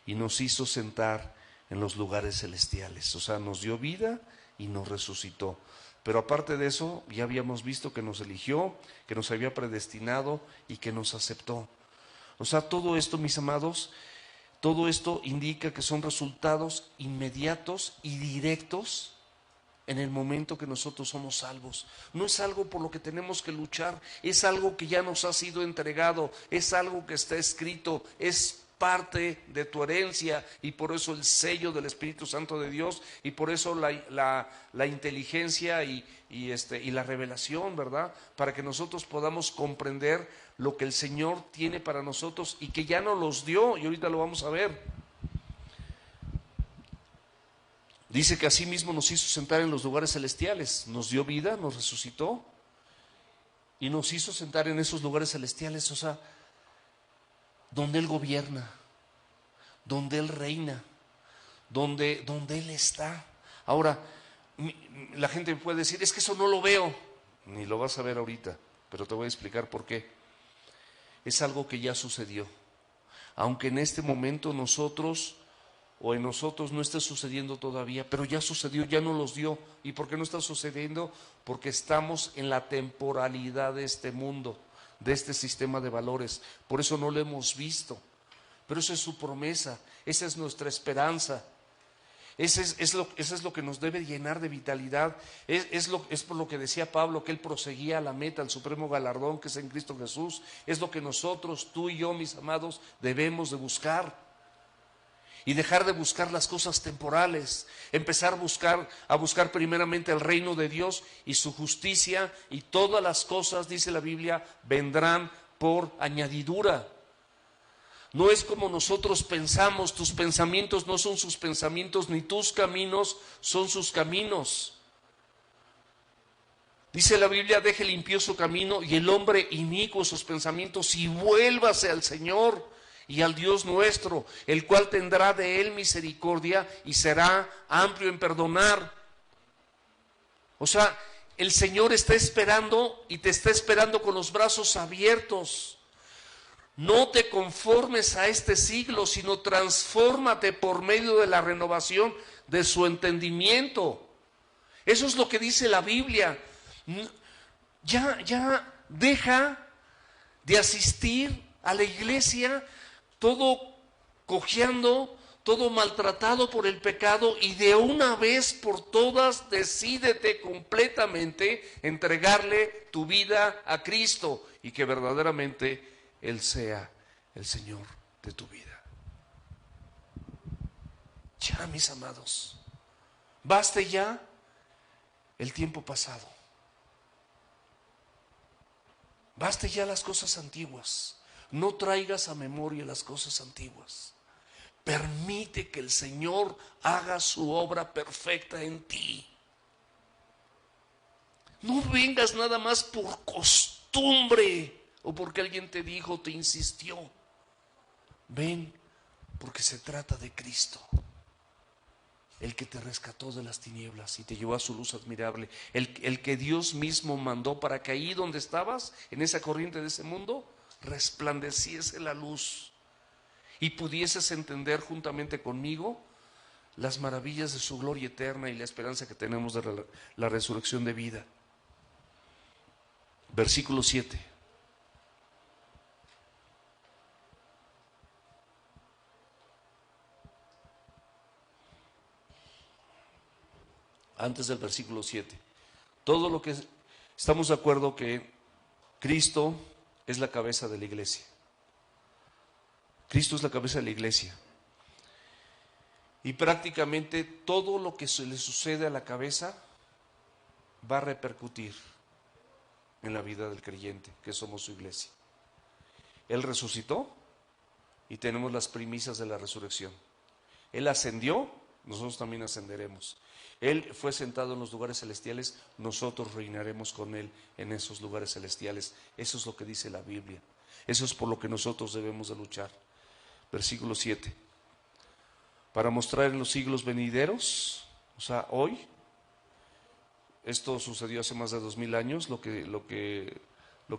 S1: y nos hizo sentar en los lugares celestiales. O sea, nos dio vida y nos resucitó. Pero aparte de eso, ya habíamos visto que nos eligió, que nos había predestinado y que nos aceptó. O sea, todo esto, mis amados, todo esto indica que son resultados inmediatos y directos en el momento que nosotros somos salvos. No es algo por lo que tenemos que luchar, es algo que ya nos ha sido entregado, es algo que está escrito, es parte de tu herencia, y por eso el sello del Espíritu Santo de Dios, y por eso la inteligencia y la revelación, ¿verdad? Para que nosotros podamos comprender lo que el Señor tiene para nosotros y que ya nos los dio, y ahorita lo vamos a ver. Dice que así mismo nos hizo sentar en los lugares celestiales, nos dio vida, nos resucitó y nos hizo sentar en esos lugares celestiales, o sea, donde Él gobierna, donde Él reina, donde Él está. Ahora, la gente puede decir, es que eso no lo veo, ni lo vas a ver ahorita, pero te voy a explicar por qué. Es algo que ya sucedió, aunque en este momento en nosotros no está sucediendo todavía, pero ya sucedió, ya nos los dio. ¿Y por qué no está sucediendo? Porque estamos en la temporalidad de este mundo, de este sistema de valores, por eso no lo hemos visto, pero esa es su promesa, esa es nuestra esperanza, eso es lo que nos debe llenar de vitalidad, es por lo que decía Pablo, que él proseguía a la meta, al supremo galardón que es en Cristo Jesús. Es lo que nosotros, tú y yo, mis amados, debemos de buscar. Y dejar de buscar las cosas temporales, empezar a buscar primeramente el reino de Dios y su justicia, y todas las cosas, dice la Biblia, vendrán por añadidura. No es como nosotros pensamos, tus pensamientos no son sus pensamientos, ni tus caminos son sus caminos. Dice la Biblia, deje el impío su camino y el hombre inicuo sus pensamientos, y vuélvase al Señor y al Dios nuestro, el cual tendrá de él misericordia y será amplio en perdonar. O sea, el Señor está esperando y te está esperando con los brazos abiertos. No te conformes a este siglo, sino transfórmate por medio de la renovación de su entendimiento. Eso es lo que dice la Biblia. Ya deja de asistir a la iglesia todo cojeando, todo maltratado por el pecado, y de una vez por todas decídete completamente entregarle tu vida a Cristo y que verdaderamente Él sea el Señor de tu vida. Ya, mis amados, baste ya el tiempo pasado. Baste ya las cosas antiguas. No traigas a memoria las cosas antiguas. Permite que el Señor haga su obra perfecta en ti. No vengas nada más por costumbre o porque alguien te dijo, te insistió. Ven porque se trata de Cristo, el que te rescató de las tinieblas y te llevó a su luz admirable, el que Dios mismo mandó para que ahí donde estabas, en esa corriente de ese mundo, resplandeciese la luz y pudieses entender juntamente conmigo las maravillas de su gloria eterna y la esperanza que tenemos de la resurrección de vida. Versículo 7. Antes del versículo 7. Todo lo que estamos de acuerdo que Cristo es la cabeza de la iglesia. Cristo es la cabeza de la iglesia. Y prácticamente todo lo que se le sucede a la cabeza va a repercutir en la vida del creyente, que somos su iglesia. Él resucitó y tenemos las primicias de la resurrección. Él ascendió, nosotros también ascenderemos. Él fue sentado en los lugares celestiales, nosotros reinaremos con Él en esos lugares celestiales. Eso es lo que dice la Biblia. Eso es por lo que nosotros debemos de luchar. Versículo 7. Para mostrar en los siglos venideros, o sea, hoy, esto sucedió hace más de 2000 años, lo que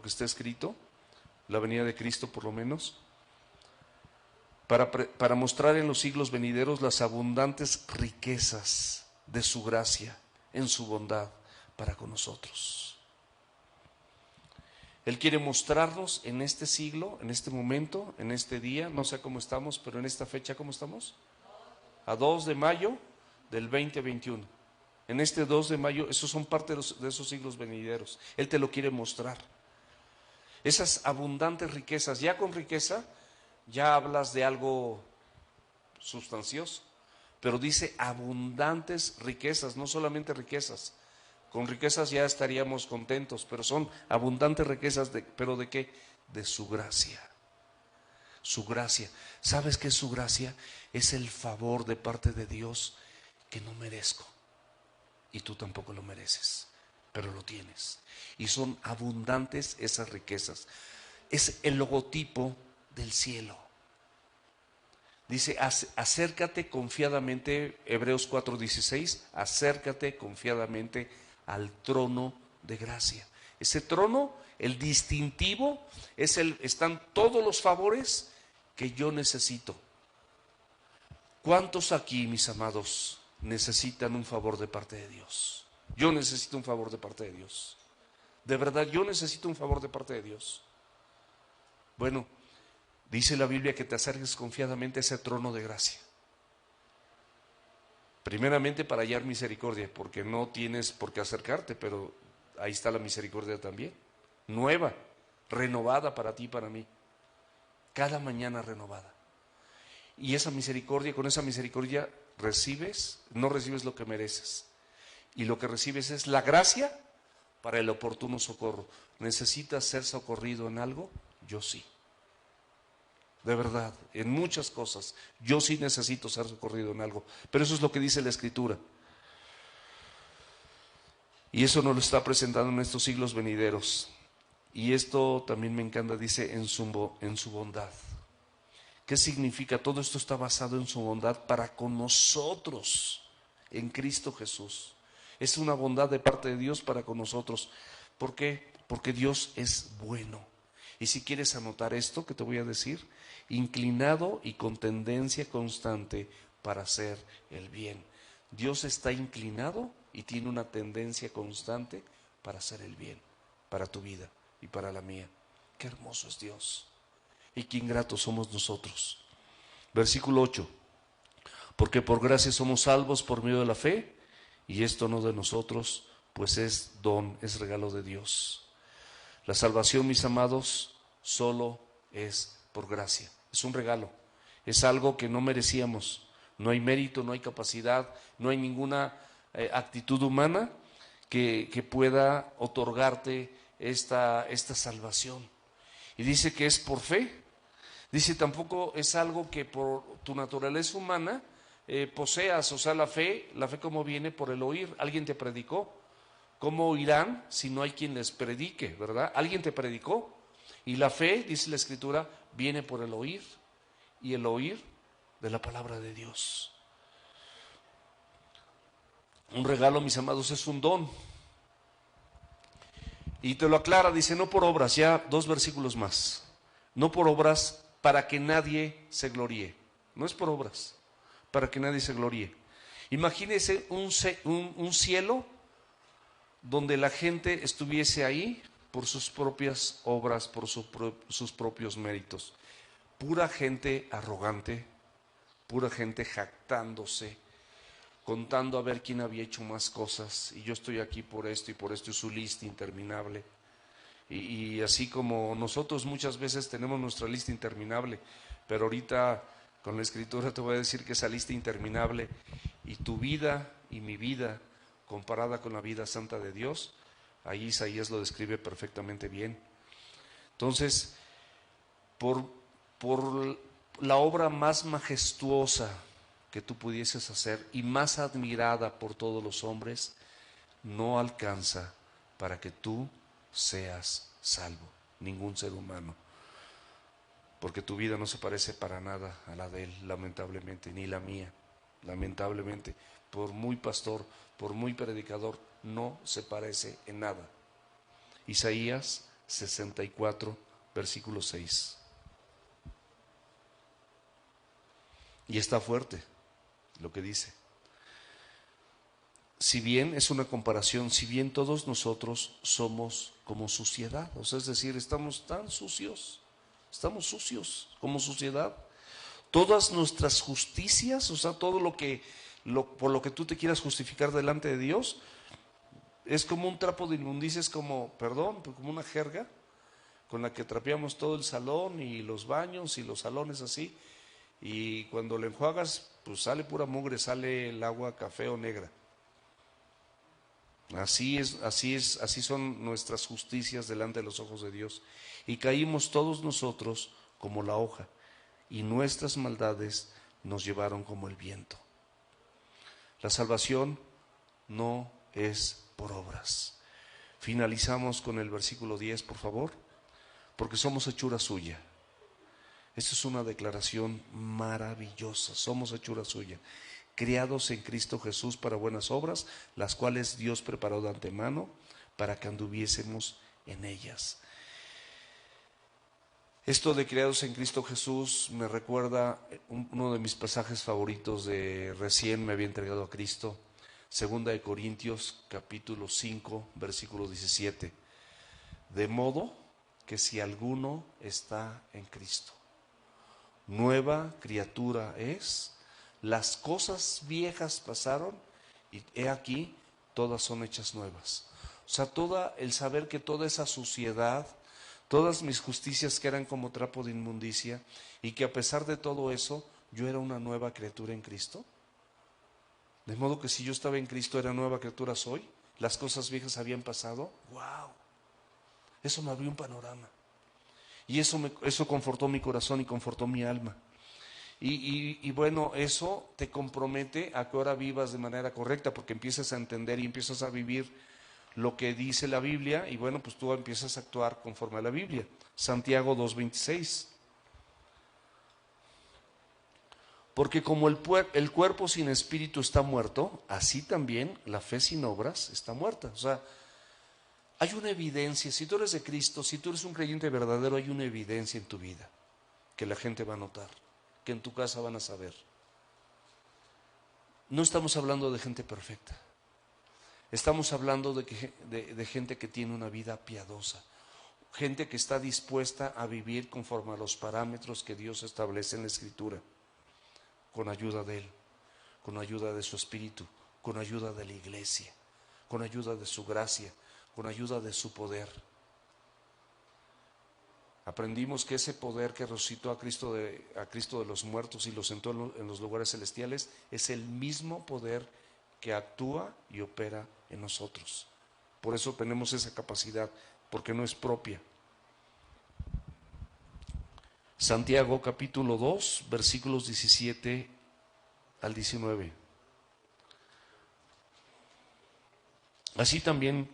S1: está escrito, la venida de Cristo por lo menos, para mostrar en los siglos venideros las abundantes riquezas de su gracia en su bondad para con nosotros. Él quiere mostrarnos en este siglo, en este momento, en este día, no sé cómo estamos, pero en esta fecha, ¿cómo estamos? A 2 de mayo del 2021. En este 2 de mayo, esos son parte de esos siglos venideros. Él te lo quiere mostrar. Esas abundantes riquezas, ya con riqueza, ya hablas de algo sustancioso, pero dice abundantes riquezas, no solamente riquezas. Con riquezas ya estaríamos contentos, pero son abundantes riquezas, ¿pero de qué? De su gracia. Su gracia. ¿Sabes qué es su gracia? Es el favor de parte de Dios que no merezco. Y tú tampoco lo mereces, pero lo tienes. Y son abundantes esas riquezas. Es el logotipo del cielo. Dice, acércate confiadamente, Hebreos 4:16, acércate confiadamente al trono de gracia. Ese trono, el distintivo, están todos los favores que yo necesito. ¿Cuántos aquí, mis amados, necesitan un favor de parte de Dios? Yo necesito un favor de parte de Dios. De verdad, yo necesito un favor de parte de Dios. Bueno, dice la Biblia que te acerques confiadamente a ese trono de gracia. Primeramente para hallar misericordia, porque no tienes por qué acercarte, pero ahí está la misericordia también. Nueva, renovada para ti y para mí. Cada mañana renovada. Y esa misericordia, con esa misericordia no recibes lo que mereces. Y lo que recibes es la gracia para el oportuno socorro. ¿Necesitas ser socorrido en algo? Yo sí. De verdad, en muchas cosas. Yo sí necesito ser socorrido en algo. Pero eso es lo que dice la Escritura. Y eso nos lo está presentando en estos siglos venideros. Y esto también me encanta, dice en su bondad. ¿Qué significa? Todo esto está basado en su bondad para con nosotros, en Cristo Jesús. Es una bondad de parte de Dios para con nosotros. ¿Por qué? Porque Dios es bueno. Y si quieres anotar esto que te voy a decir, inclinado y con tendencia constante para hacer el bien. Dios está inclinado y tiene una tendencia constante para hacer el bien, para tu vida y para la mía. Qué hermoso es Dios. Y qué ingratos somos nosotros. Versículo 8. Porque por gracia somos salvos por medio de la fe, y esto no de nosotros, pues es don, es regalo de Dios. La salvación, mis amados, solo es por gracia. Es un regalo. Es algo que no merecíamos. No hay mérito, no hay capacidad, no hay ninguna actitud humana que pueda otorgarte esta salvación. Y dice que es por fe. Dice tampoco es algo que por tu naturaleza humana poseas. O sea, la fe como viene por el oír. Alguien te predicó. ¿Cómo oirán si no hay quien les predique, verdad? Alguien te predicó. Y la fe, dice la Escritura, viene por el oír. Y el oír de la palabra de Dios. Un regalo, mis amados, es un don. Y te lo aclara, dice, no por obras, ya 2 versículos más. No por obras para que nadie se gloríe. No es por obras, para que nadie se gloríe. Imagínese un cielo donde la gente estuviese ahí por sus propias obras, por sus propios méritos. Pura gente arrogante, pura gente jactándose, contando a ver quién había hecho más cosas, y yo estoy aquí por esto y por esto, y su lista interminable. Y así como nosotros muchas veces tenemos nuestra lista interminable, pero ahorita con la Escritura te voy a decir que esa lista interminable y tu vida y mi vida comparada con la vida santa de Dios, ahí Isaías lo describe perfectamente bien. Entonces, por la obra más majestuosa que tú pudieses hacer y más admirada por todos los hombres, no alcanza para que tú seas salvo, ningún ser humano, porque tu vida no se parece para nada a la de él, lamentablemente, ni la mía, lamentablemente, por muy pastor, por muy predicador, no se parece en nada. Isaías 64, versículo 6. Y está fuerte lo que dice. Si bien es una comparación, si bien todos nosotros somos como suciedad, o sea, es decir, estamos tan sucios, estamos sucios como suciedad. Todas nuestras justicias, o sea, todo por lo que tú te quieras justificar delante de Dios, es como un trapo de inmundicia, es como, perdón, como una jerga con la que trapeamos todo el salón y los baños y los salones así, y cuando le enjuagas, pues sale pura mugre, sale el agua café o negra. Así son nuestras justicias delante de los ojos de Dios. Y caímos todos nosotros como la hoja, y nuestras maldades nos llevaron como el viento. La salvación no es por obras. Finalizamos con el versículo 10, por favor, porque somos hechura suya. Esta es una declaración maravillosa. Somos hechura suya, criados en Cristo Jesús para buenas obras, las cuales Dios preparó de antemano para que anduviésemos en ellas. Esto de criados en Cristo Jesús me recuerda uno de mis pasajes favoritos de recién me había entregado a Cristo, 2 Corintios capítulo 5, versículo 17. De modo que si alguno está en Cristo, nueva criatura es. Las cosas viejas pasaron y he aquí, todas son hechas nuevas. O sea, el saber que toda esa suciedad, todas mis justicias que eran como trapo de inmundicia, y que a pesar de todo eso, yo era una nueva criatura en Cristo. De modo que si yo estaba en Cristo, era nueva criatura soy. Las cosas viejas habían pasado. ¡Wow! Eso me abrió un panorama. Y eso confortó mi corazón y confortó mi alma. Y bueno, eso te compromete a que ahora vivas de manera correcta, porque empiezas a entender y empiezas a vivir lo que dice la Biblia, y bueno, pues tú empiezas a actuar conforme a la Biblia. Santiago 2:26. Porque como el cuerpo sin espíritu está muerto, así también la fe sin obras está muerta. O sea, hay una evidencia. Si tú eres de Cristo, si tú eres un creyente verdadero, hay una evidencia en tu vida que la gente va a notar, que en tu casa van a saber. No estamos hablando de gente perfecta. Estamos hablando de gente que tiene una vida piadosa, gente que está dispuesta a vivir conforme a los parámetros que Dios establece en la Escritura, con ayuda de Él, con ayuda de su Espíritu, con ayuda de la iglesia, con ayuda de su gracia, con ayuda de su poder. Aprendimos que ese poder que resucitó a Cristo de los muertos y lo sentó en los lugares celestiales es el mismo poder que actúa y opera en nosotros. Por eso tenemos esa capacidad, porque no es propia. Santiago capítulo 2, versículos 17 al 19. Así también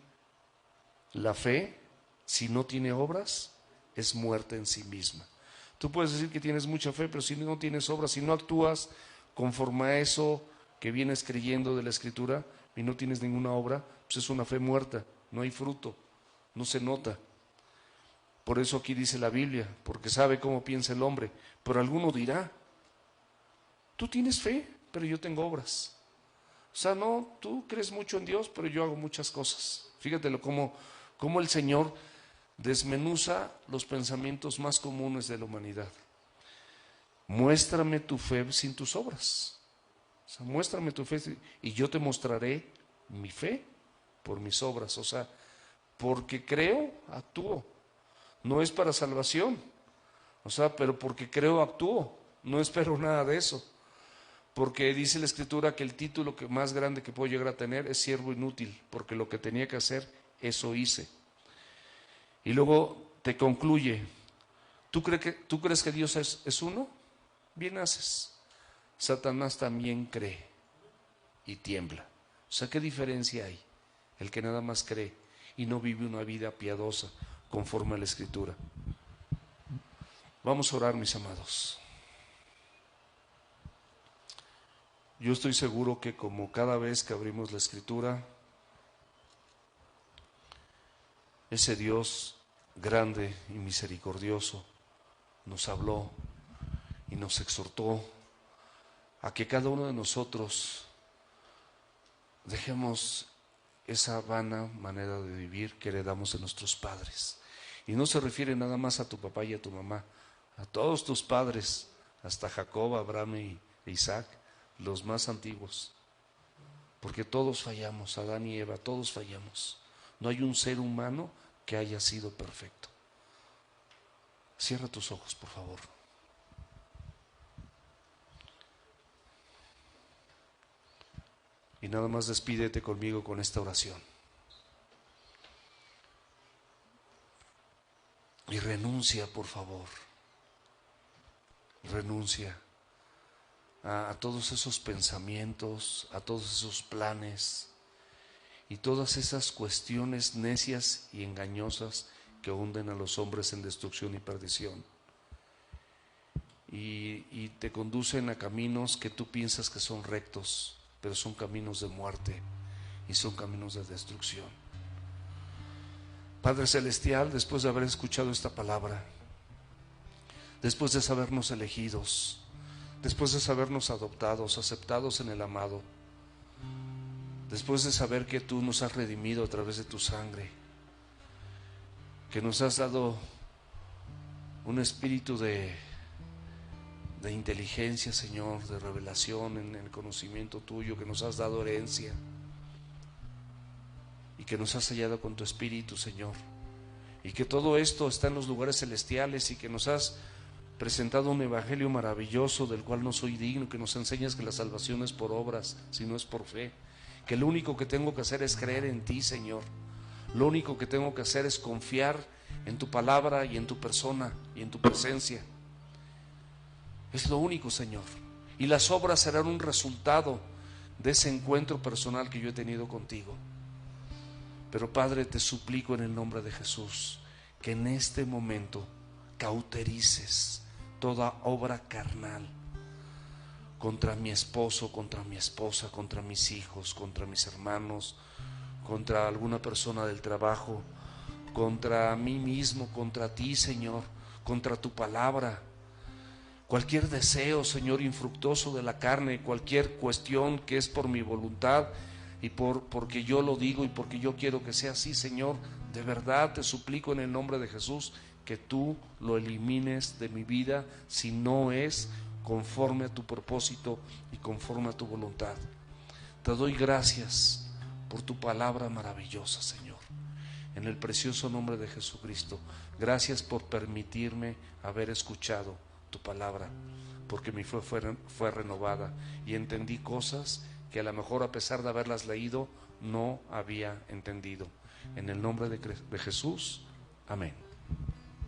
S1: la fe, si no tiene obras, es muerta en sí misma. Tú puedes decir que tienes mucha fe, pero si no tienes obras, si no actúas conforme a eso que vienes creyendo de la Escritura y no tienes ninguna obra, pues es una fe muerta, no hay fruto, no se nota. Por eso aquí dice la Biblia, porque sabe cómo piensa el hombre. Pero alguno dirá, tú tienes fe, pero yo tengo obras. O sea, no, tú crees mucho en Dios, pero yo hago muchas cosas. Fíjatelo cómo el Señor desmenuza los pensamientos más comunes de la humanidad. Muéstrame tu fe sin tus obras. O sea, muéstrame tu fe y yo te mostraré mi fe por mis obras. O sea, porque creo, actúo. No es para salvación. O sea, pero porque creo, actúo. No espero nada de eso. Porque dice la Escritura que el título más grande que puedo llegar a tener es siervo inútil, porque lo que tenía que hacer, eso hice. Y luego te concluye, ¿tú crees que Dios es uno? Bien haces. Satanás también cree y tiembla. O sea, ¿qué diferencia hay? El que nada más cree y no vive una vida piadosa conforme a la Escritura. Vamos a orar, mis amados. Yo estoy seguro que como cada vez que abrimos la Escritura, ese Dios grande y misericordioso nos habló y nos exhortó a que cada uno de nosotros dejemos esa vana manera de vivir que heredamos de nuestros padres. Y no se refiere nada más a tu papá y a tu mamá, a todos tus padres, hasta Jacob, Abraham e Isaac, los más antiguos. Porque todos fallamos, Adán y Eva, todos fallamos. No hay un ser humano que haya sido perfecto. Cierra tus ojos, por favor. Y nada más despídete conmigo con esta oración. Y renuncia, por favor. Renuncia a todos esos pensamientos, a todos esos planes y todas esas cuestiones necias y engañosas que hunden a los hombres en destrucción y perdición. Y te conducen a caminos que tú piensas que son rectos, pero son caminos de muerte y son caminos de destrucción. Padre Celestial, después de haber escuchado esta palabra, después de sabernos elegidos, después de sabernos adoptados, aceptados en el amado, después de saber que tú nos has redimido a través de tu sangre, que nos has dado un espíritu de inteligencia, Señor, de revelación en el conocimiento tuyo, que nos has dado herencia y que nos has sellado con tu espíritu, Señor, y que todo esto está en los lugares celestiales y que nos has presentado un evangelio maravilloso del cual no soy digno, que nos enseñas que la salvación no es por obras, sino es por fe, que lo único que tengo que hacer es creer en ti, Señor. Lo único que tengo que hacer es confiar en tu palabra y en tu persona y en tu presencia. Es lo único, Señor. Y las obras serán un resultado de ese encuentro personal que yo he tenido contigo. Pero Padre, te suplico en el nombre de Jesús que en este momento cauterices toda obra carnal, contra mi esposo, contra mi esposa, contra mis hijos, contra mis hermanos, contra alguna persona del trabajo, contra mí mismo, contra ti, Señor, contra tu palabra. Cualquier deseo, Señor, infructuoso de la carne, cualquier cuestión que es por mi voluntad y porque yo lo digo y porque yo quiero que sea así, Señor, de verdad te suplico en el nombre de Jesús que tú lo elimines de mi vida si no es conforme a tu propósito y conforme a tu voluntad. Te doy gracias por tu palabra maravillosa, Señor, en el precioso nombre de Jesucristo. Gracias por permitirme haber escuchado tu palabra, porque mi fe fue renovada y entendí cosas que a lo mejor, a pesar de haberlas leído, no había entendido. En el nombre de Jesús, amén.